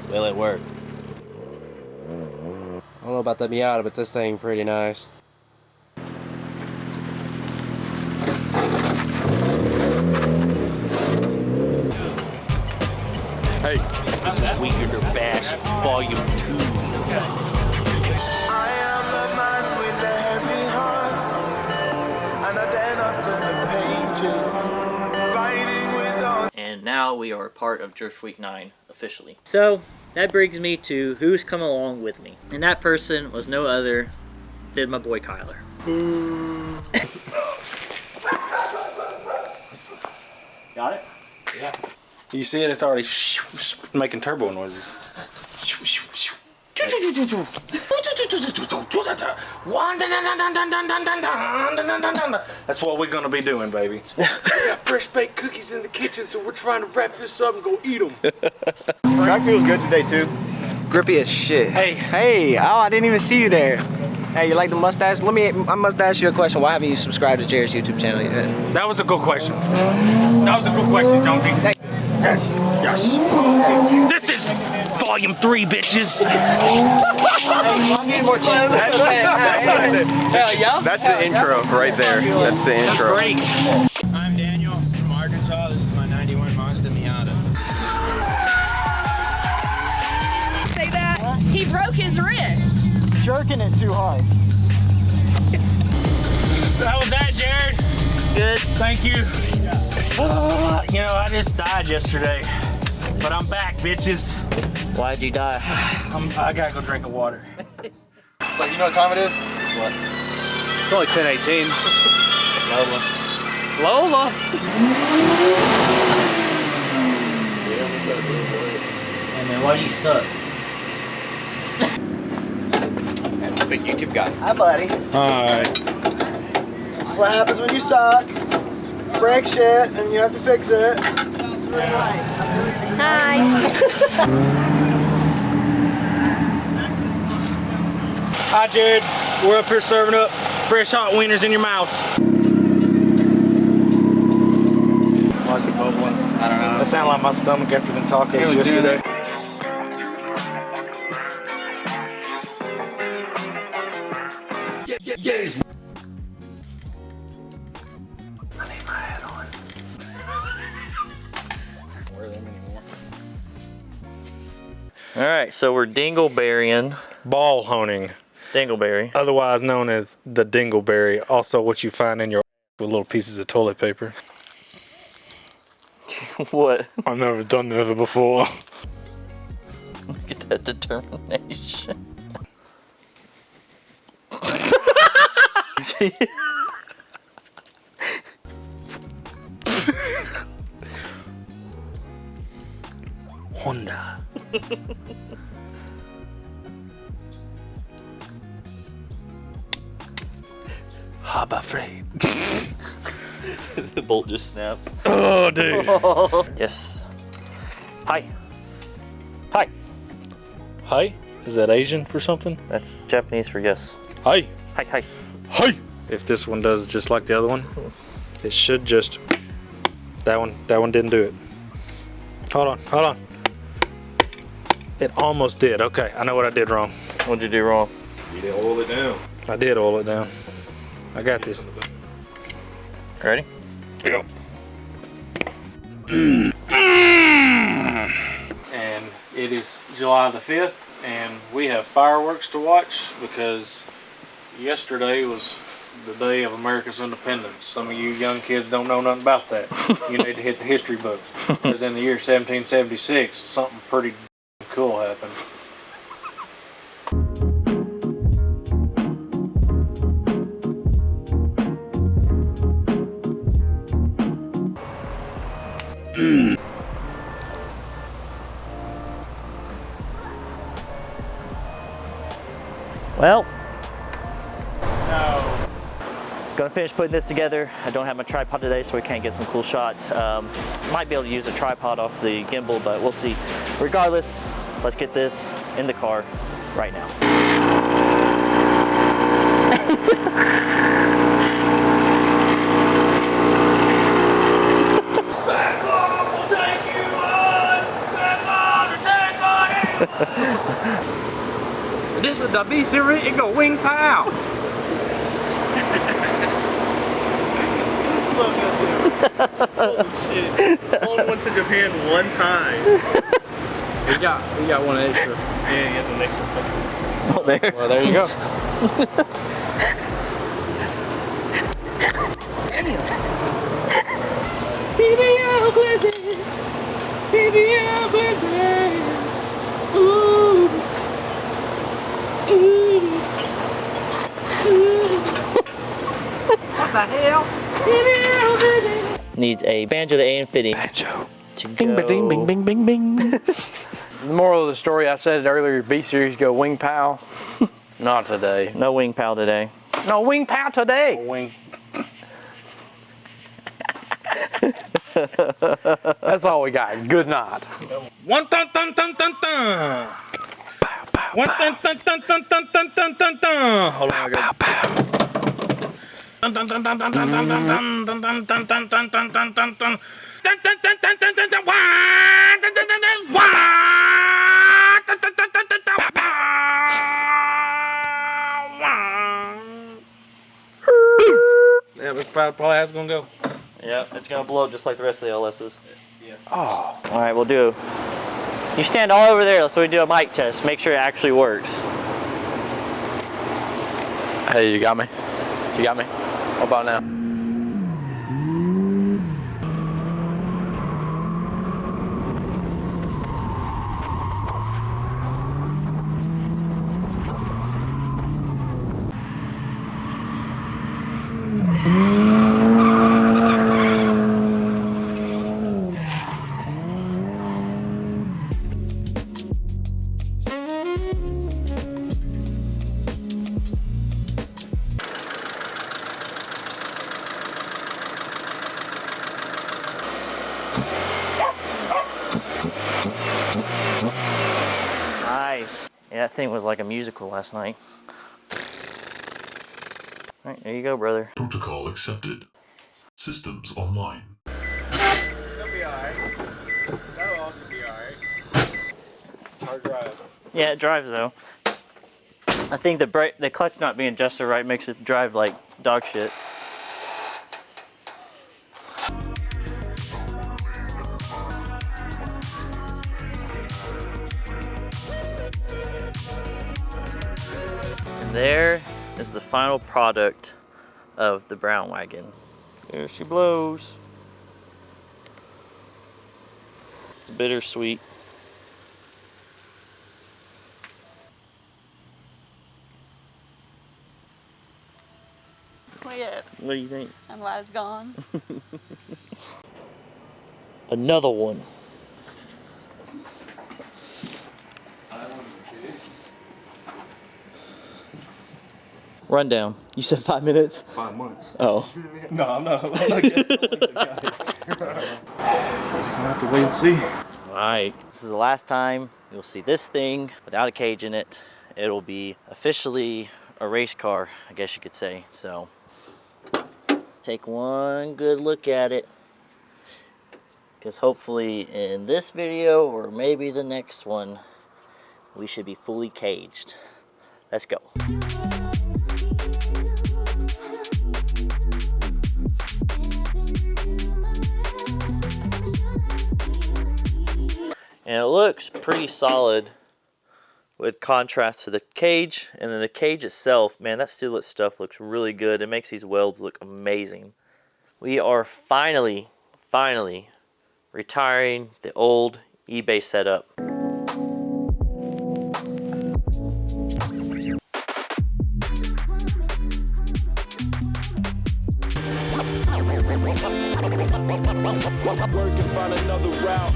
Will it work? I don't know about the Miata, but this thing pretty nice. Hey, this is Weekender Bash Volume 2. I am the man with the heavy heart, and I dare not turn the pages, fighting with all. And now we are part of Drift Week 9 officially. So that brings me to who's come along with me. And that person was no other than my boy Kyler. Got it? Yeah. You see it? It's already making turbo noises. That's what we're gonna be doing, baby. We got fresh baked cookies in the kitchen, so we're trying to wrap this up and go eat them. Track feels good today too. Grippy as shit. Hey, oh, I didn't even see you there. Hey, you like the mustache? I must ask you a question. Why haven't you subscribed to Jared's YouTube channel yet? That was a good question. That was a good question, Jonesy. Yes, yes. This is Volume 3, bitches. That's the intro right there. That's the intro. Great. I'm Daniel from Arkansas. This is my 91 Mazda Miata. Say that he broke his wrist. Jerking it too hard. How was that, Jared? Good, thank you. You know, I just died yesterday, but I'm back, bitches. Why'd you die? I gotta go drink water. But you know what time it is? What? It's only 10:18. Lola. Hey man, why do you suck? That's a big YouTube guy. Hi, buddy. Hi. This is what happens when you suck. Break shit, and you have to fix it. Hi. Hi, Jared. We're up here serving up fresh hot wieners in your mouths. Why is it bubbling? I don't know. That sounded like my stomach after them tacos yesterday. I need my hat on. Don't wear them anymore. Alright, so we're dingleberrying. Ball honing, Dingleberry. otherwise known as the dingleberry. Also what you find in your with little pieces of toilet paper. What? I've never done that before. Look at that determination. Honda. Haba afraid. The bolt just snaps. Oh, dude. Yes. Hi. Hi. Hi? Is that Asian for something? That's Japanese for yes. Hi. Hi, hi. Hi. If this one does just like the other one, it should just. That one didn't do it. Hold on. It almost did. Okay, I know what I did wrong. What'd you do wrong? You didn't oil it down. I did oil it down. I got this. Ready? Yep. And it is July the 5th, and we have fireworks to watch because yesterday was the day of America's independence. Some of you young kids don't know nothing about that. You need to hit the history books. Because in the year 1776, something pretty cool happened. Well. No. Gonna finish putting this together. I don't have my tripod today, so we can't get some cool shots. Might be able to use a tripod off the gimbal, but we'll see. Regardless, let's get this in the car right now. Take you on! Take on! This is the B series. It go wing pow. Holy shit. Only went to Japan one time. We got one extra. Yeah, he has an extra. Oh, there. Well, there you go. BBL Blizzard. BBL Blizzard. Ooh. Ooh. Ooh. What the hell? BBL Blizzard. Needs a banjo to A and fitting. Banjo. To Bing, go. bing, bing, bing, bing, bing. The moral of the story, I said it earlier, B series go wing pow. Not today. No wing pal today. No wing pow today. Wing. That's all we got. Good night. One dun dun dun dun dun. One dun dun dun dun dun dun dun dun dun. Hold on, I got. Dun dun dun dun dun dun dun dun dun dun dun dun dun dun dun dun dun. Dun dun dun dun dun dun dun. Wah! Dun dun dun dun. Wah! Dun dun dun dun dun dun. Yeah, that's probably how it's gonna go. Yep, it's gonna blow just like the rest of the LS's. Oh. All right, we'll do. You stand all over there so we do a mic test. Make sure it actually works. Hey, you got me? You got me? What about now? Nice. Yeah, that thing was like a musical last night. All right, there you go, brother. Protocol accepted. Systems online. That'll be alright. That'll also be alright. Hard drive. Yeah, it drives though. I think the clutch not being adjusted right makes it drive like dog shit. And there is the final product of the brown wagon. There she blows. It's bittersweet. Yeah, What do you think? I'm glad it's gone. Another one. Rundown. You said 5 minutes? 5 months. Oh. No, I'm not. Just gonna have to wait and see. Alright. This is the last time you'll see this thing without a cage in it. It'll be officially a race car, I guess you could say. So, take one good look at it. Because hopefully in this video, or maybe the next one, we should be fully caged. Let's go. And it looks pretty solid with contrast to the cage. And then the cage itself, man, that Steelix stuff looks really good. It makes these welds look amazing. We are finally retiring the old eBay setup. Work and find another route.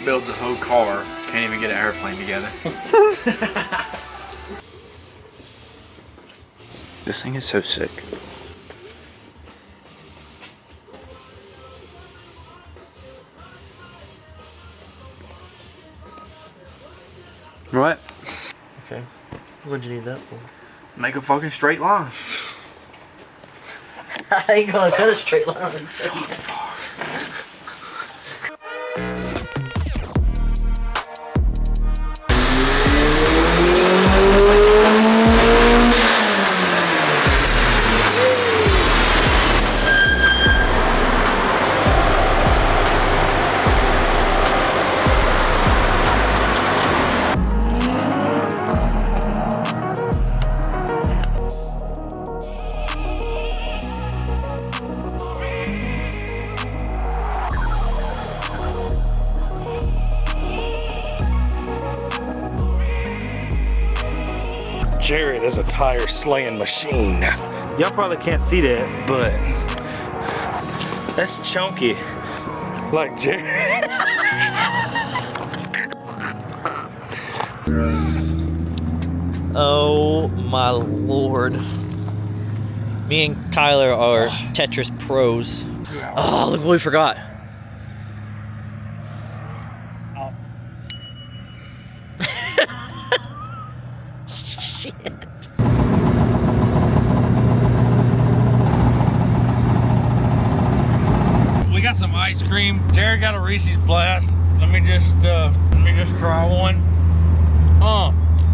Builds a whole car Can't even get an airplane together. This thing is so sick. What? Okay. What'd you need that for? Make a fucking straight line. I ain't gonna cut a straight line. Jared is a tire slaying machine. Y'all probably can't see that, but that's chunky. Like Jared. Oh my lord. Me and Kyler are Tetris pros. Oh, look what we forgot. Shit. We got some ice cream. Jared got a Reese's Blast. Let me just try one.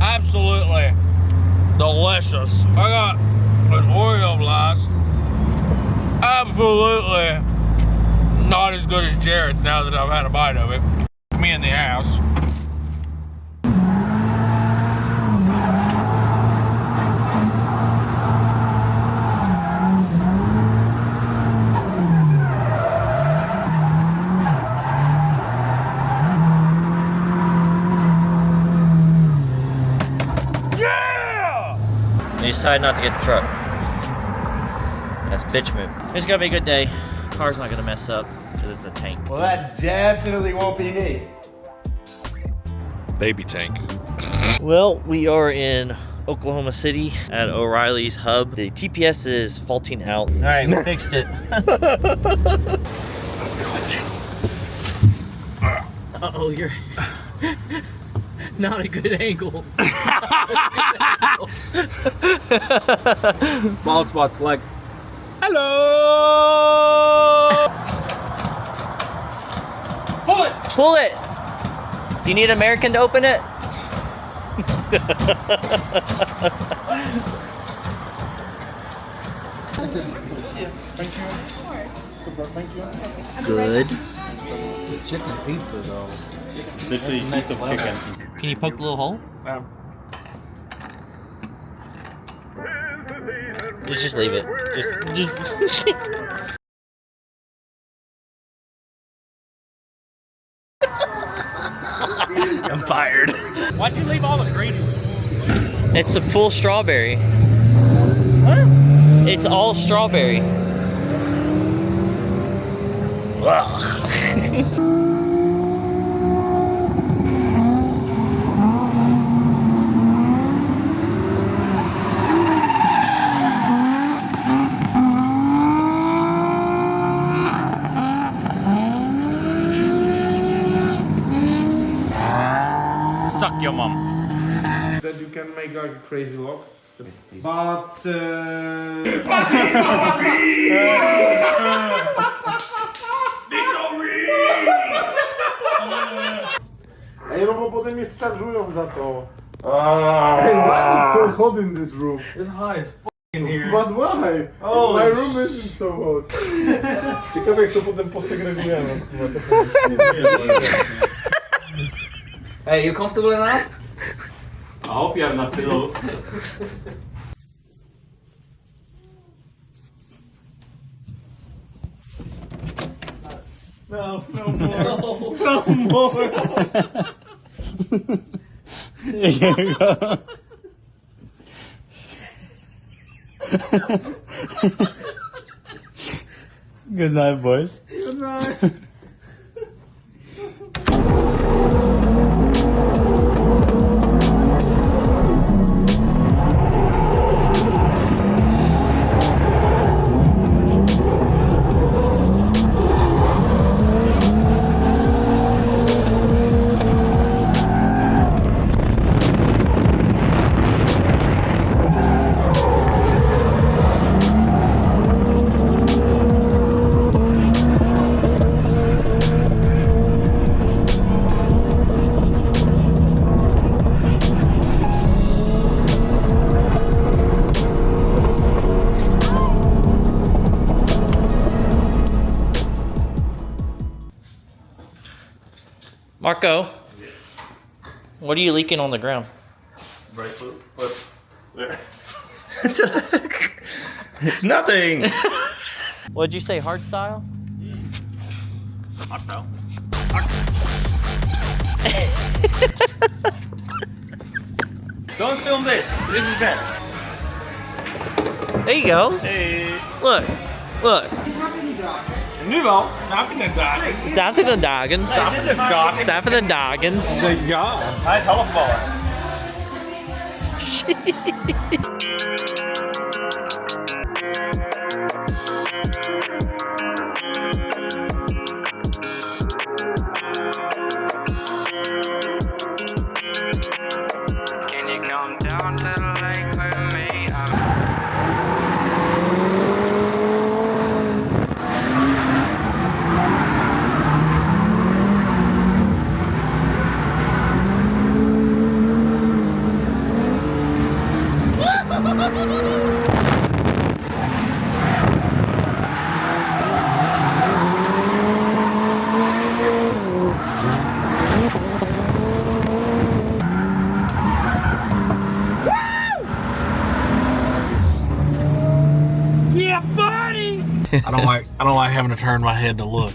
Absolutely delicious. I got an Oreo Blast. Absolutely not as good as Jared's now that I've had a bite of it. Me in the house. You decide not to get the truck. That's a bitch move. It's gonna be a good day. Car's not gonna mess up because it's a tank. Well, that definitely won't be me. Baby tank. Well, we are in Oklahoma City at O'Reilly's hub. The TPS is faulting out. All right, we fixed it. Uh-oh, you're not a good angle. Bald spot's like, hello. Pull it. Pull it. Do you need an American to open it? Thank you. Super, thank you. Good. The chicken pizza though. Literally a piece of chicken. Can you poke the little hole? Just leave it. Just. I'm fired. Why'd you leave all the ingredients? It's a full strawberry. What? It's all strawberry. Suck your mom. That you can make like a crazy lock. But Ej, no bo potem mnie zcharżują za to. Hey, why is so hot in this room? It's hot as in here. But why? Oh, my room isn't so hot. Ciekawe jak to potem posegregujemy. Hey, you comfortable enough? I hope you have enough pillows. No more. No more. Here you go. Good night, boys. Good night. Marco, what are you leaking on the ground? Brake fluid. What? There. It's nothing. What'd you say, hard style? Hard style. Don't film this. This is bad. There you go. Hey. Look. Look. Nu wel. Snap je het dagen? Staat in de dagen. Staat in de dagen. Ja. Hij is halfballer. Can you come down to the lake with me? I don't like having to turn my head to look.